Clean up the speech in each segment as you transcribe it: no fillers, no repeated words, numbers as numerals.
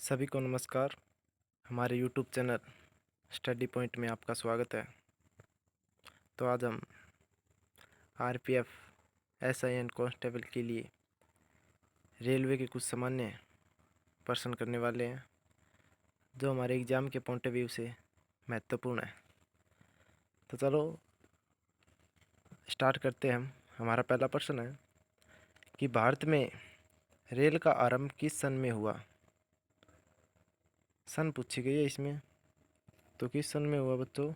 सभी को नमस्कार। हमारे YouTube चैनल स्टडी पॉइंट में आपका स्वागत है। तो आज हम आरपीएफ एसआईएन कांस्टेबल के लिए रेलवे के कुछ सामान्य प्रश्न करने वाले हैं जो हमारे एग्ज़ाम के पॉइंट ऑफ व्यू से महत्वपूर्ण है। तो चलो स्टार्ट करते हैं। हमारा पहला प्रश्न है कि भारत में रेल का आरंभ किस सन में हुआ। सन पूछी गई है इसमें, तो किस सन में हुआ बच्चों?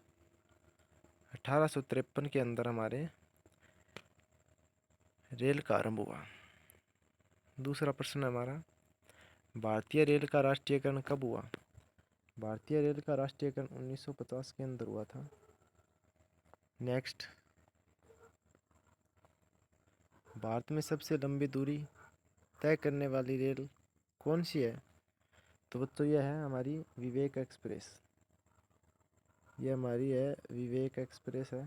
1853 के अंदर हमारे रेल का आरंभ हुआ। दूसरा प्रश्न है हमारा, भारतीय रेल का राष्ट्रीयकरण कब हुआ? भारतीय रेल का राष्ट्रीयकरण 1950 के अंदर हुआ था। नेक्स्ट, भारत में सबसे लंबी दूरी तय करने वाली रेल कौन सी है? तो बच्चों यह है हमारी विवेक एक्सप्रेस। यह हमारी है विवेक एक्सप्रेस है।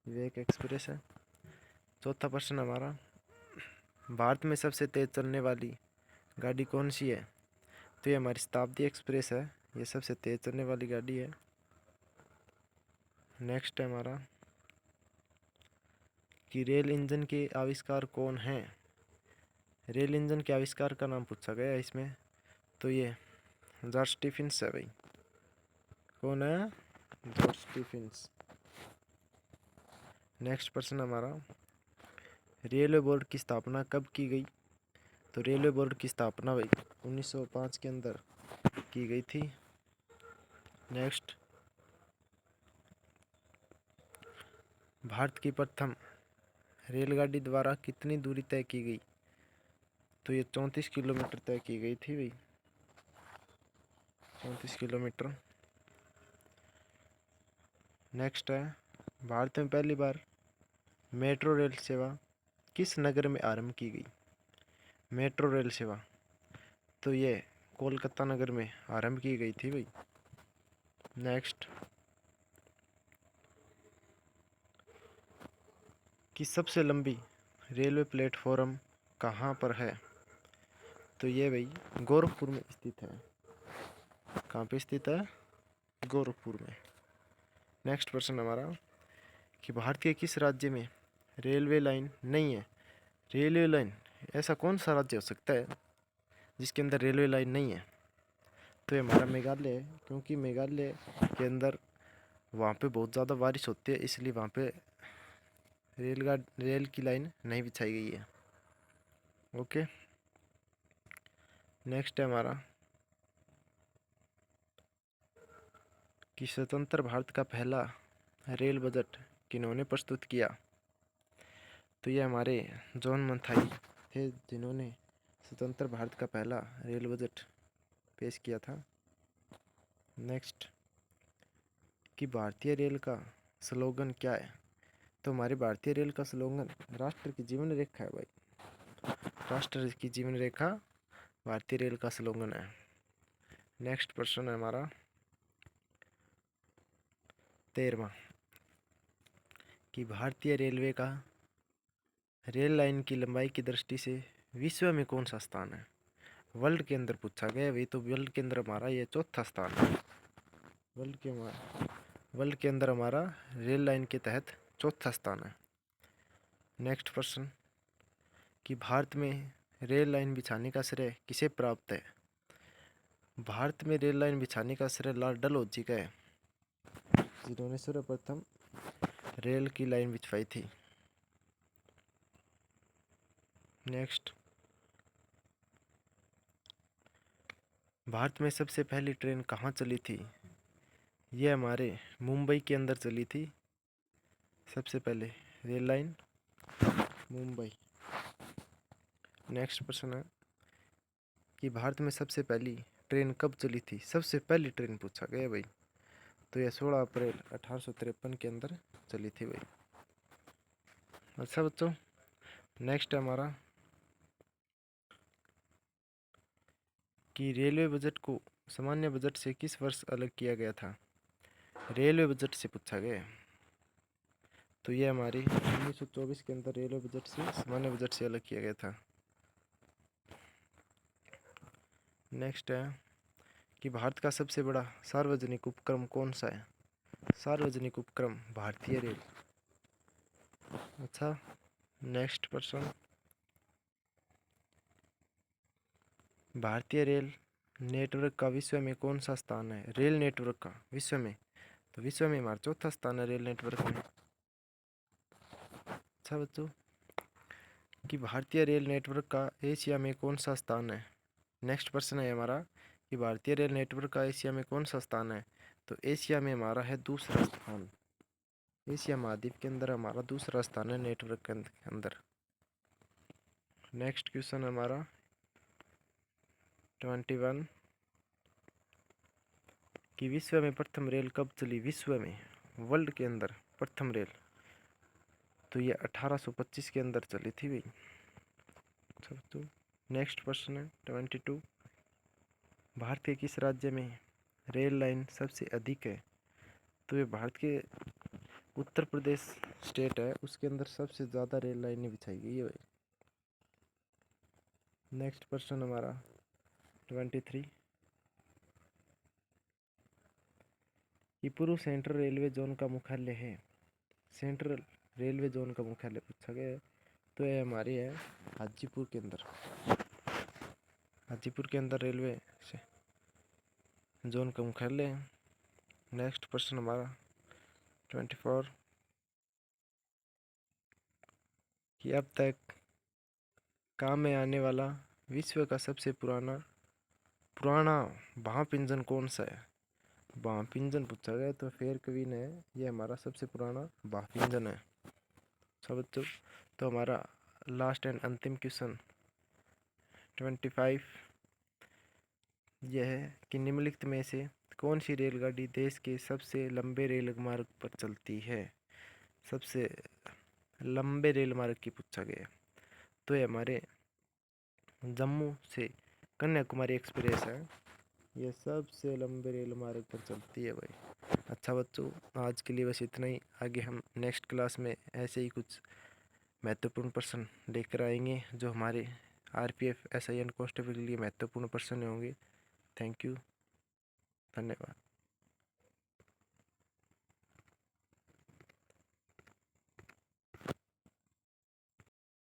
विवेक एक्सप्रेस है। चौथा प्रश्न हमारा, भारत में सबसे तेज चलने वाली गाड़ी कौन सी है? तो ये हमारी शताब्दी एक्सप्रेस है। ये सबसे तेज चलने वाली गाड़ी है। नेक्स्ट है हमारा कि रेल इंजन के आविष्कार कौन हैं? रेल इंजन के आविष्कार का नाम पूछा गया है इसमें, तो ये जॉर्ज स्टीफेंस है भाई। कौन है? George Stephen's. नेक्स्ट प्रश्न हमारा, रेलवे बोर्ड की स्थापना कब की गई? तो रेलवे बोर्ड की स्थापना भाई 1905 के अंदर की गई थी। नेक्स्ट, भारत की प्रथम रेलगाड़ी द्वारा कितनी दूरी तय की गई? तो ये 34 किलोमीटर तय की गई थी भाई। 34 किलोमीटर। नेक्स्ट है, भारत में पहली बार मेट्रो रेल सेवा किस नगर में आरंभ की गई? मेट्रो रेल सेवा तो ये कोलकाता नगर में आरंभ की गई थी भाई। नेक्स्ट, कि सबसे लंबी रेलवे प्लेटफॉर्म कहाँ पर है? तो ये भाई गोरखपुर में स्थित है। कहाँ पे स्थित है? गोरखपुर में। नेक्स्ट प्रश्न हमारा, कि भारत के किस राज्य में रेलवे लाइन नहीं है? रेलवे लाइन, ऐसा कौन सा राज्य हो सकता है जिसके अंदर रेलवे लाइन नहीं है? तो ये हमारा मेघालय है, क्योंकि मेघालय के अंदर वहाँ पे बहुत ज़्यादा बारिश होती है, इसलिए वहाँ पे रेल की लाइन नहीं बिछाई गई है। ओके। नेक्स्ट है हमारा कि स्वतंत्र भारत का पहला रेल बजट किन्होंने प्रस्तुत किया? तो ये हमारे जॉन मथाई थे जिन्होंने स्वतंत्र भारत का पहला रेल बजट पेश किया था। नेक्स्ट, कि भारतीय रेल का स्लोगन क्या है? तो हमारी भारतीय रेल का स्लोगन राष्ट्र की जीवन रेखा है भाई। राष्ट्र की जीवन रेखा भारतीय रेल का स्लोगन है। नेक्स्ट प्रश्न है हमारा 13वां, कि भारतीय रेलवे का रेल लाइन की लंबाई की दृष्टि से विश्व में कौन सा स्थान है? वर्ल्ड के अंदर पूछा गया है भाई, तो वर्ल्ड के अंदर हमारा ये चौथा स्थान है। वर्ल्ड के अंदर हमारा रेल लाइन के तहत चौथा स्थान है। नेक्स्ट प्रश्न, कि भारत में रेल लाइन बिछाने का श्रेय किसे प्राप्त है? भारत में रेल लाइन बिछाने का श्रेय लॉर्ड डलहौजी का है, जिन्होंने सर्वप्रथम रेल की लाइन बिछवाई थी। नेक्स्ट, भारत में सबसे पहली ट्रेन कहाँ चली थी? यह हमारे मुंबई के अंदर चली थी सबसे पहले रेल लाइन, मुंबई। नेक्स्ट प्रश्न है कि भारत में सबसे पहली ट्रेन कब चली थी? सबसे पहली ट्रेन पूछा गया भाई, तो यह 16 अप्रैल 1853 के अंदर चली थी भाई। अच्छा बच्चों, नेक्स्ट है हमारा कि रेलवे बजट को सामान्य बजट से किस वर्ष अलग किया गया था? रेलवे बजट से पूछा गया है, तो यह हमारी 1924 के अंदर रेलवे बजट से सामान्य बजट से अलग किया गया था। नेक्स्ट है कि भारत का सबसे बड़ा सार्वजनिक उपक्रम कौन सा है? सार्वजनिक उपक्रम भारतीय रेल। अच्छा, नेक्स्ट प्रश्न, भारतीय रेल नेटवर्क का विश्व में कौन सा स्थान है? रेल नेटवर्क का विश्व में, तो विश्व में हमारा चौथा स्थान है रेल नेटवर्क में। अच्छा बच्चों, कि भारतीय रेल नेटवर्क का एशिया में कौन सा स्थान है? नेक्स्ट प्रश्न है हमारा कि भारतीय रेल नेटवर्क का एशिया में कौन सा स्थान है? तो एशिया में हमारा है दूसरा स्थान। एशिया महाद्वीप के अंदर हमारा दूसरा स्थान है नेटवर्क के अंदर। नेक्स्ट क्वेश्चन हमारा 21 कि विश्व में प्रथम रेल कब चली? विश्व में, वर्ल्ड के अंदर प्रथम रेल, तो ये 1825 के अंदर चली थी भाई। तो नेक्स्ट प्रश्न है 22, भारत के किस राज्य में रेल लाइन सबसे अधिक है? तो ये भारत के उत्तर प्रदेश स्टेट है, उसके अंदर सबसे ज़्यादा रेल लाइनें बिछाई गई है भाई। नेक्स्ट प्रश्न हमारा 23 कि पूर्व सेंट्रल रेलवे जोन का मुख्यालय है? सेंट्रल रेलवे जोन का मुख्यालय पूछा गया है, तो ये हमारी है हाजीपुर के अंदर। हाजीपुर के अंदर रेलवे जोन का मुख्यालय है। नेक्स्ट प्रश्न हमारा 24 कि अब तक काम में आने वाला विश्व का सबसे पुराना भाप इंजन कौन सा है? भाप इंजन पूछा गया, तो फेयर क्वीन है, ये हमारा सबसे पुराना भाप इंजन है। सब बच्चों, तो हमारा लास्ट एंड अंतिम क्वेश्चन 25 यह है कि निम्नलिखित में से कौन सी रेलगाड़ी देश के सबसे लंबे रेल मार्ग पर चलती है? सबसे लंबे रेल मार्ग की पूछा गया, तो ये हमारे जम्मू से कन्याकुमारी एक्सप्रेस है, ये सबसे लंबे रेल मार्ग पर चलती है भाई। अच्छा बच्चों, आज के लिए बस इतना ही। आगे हम नेक्स्ट क्लास में ऐसे ही कुछ महत्वपूर्ण प्रश्न लेकर आएंगे जो हमारे आरपीएफ एसआई एंड कांस्टेबल के लिए महत्वपूर्ण प्रश्न होंगे। थैंक यू, धन्यवाद।